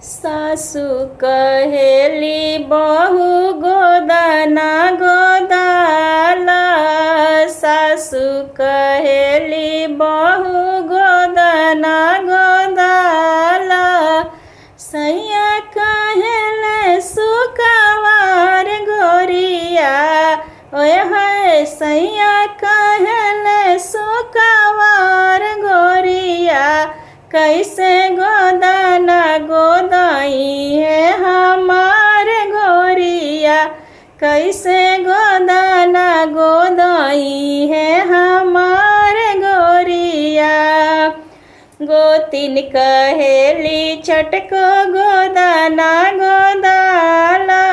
सासु कहेली बहू गोदना गोदाला। सासु कहेली बहू गोदना गोदाला। सैया कहेले सुकवार गोरिया। ओए है सैया कहेले सुकवार गोरिया। कैसे गोदाना गोदाई है हमार गोरिया। कैसे गोदाना गोदाई है हमार गोरिया। गोतिन कहेली चटको गोदाना गोदाला।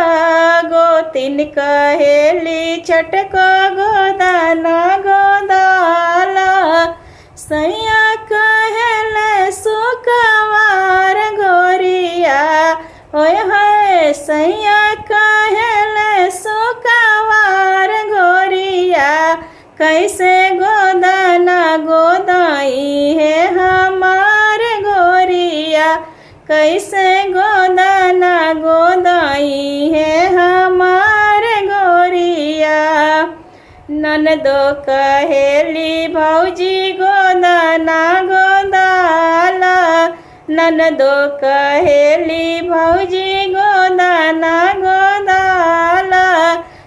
गोतिन कहेली चटको गोदाना गोदाला। सैया कहेले सुकवार गोरिया। ओए है सैया कहेले सुकवार गोरिया। कैसे गोदाना गोदाई है हमार गोरिया। कैसे गोदाना गोदाई है हमार गोरिया। ननदो कहेली भौजी गोदाना गोदाला। ननदो कहेली भौजी गोदाना गोदाला।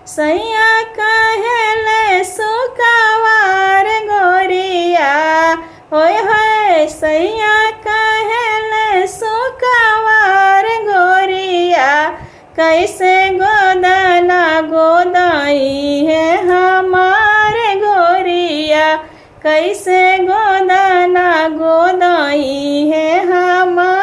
सैया कहेले सुकवार गोरिया। ओए होए सैया कहेले सुकवार गोरिया। कैसे गोदाना गोदाई है हमार गोरिया। कैसे गोदाना गोदाई है हमार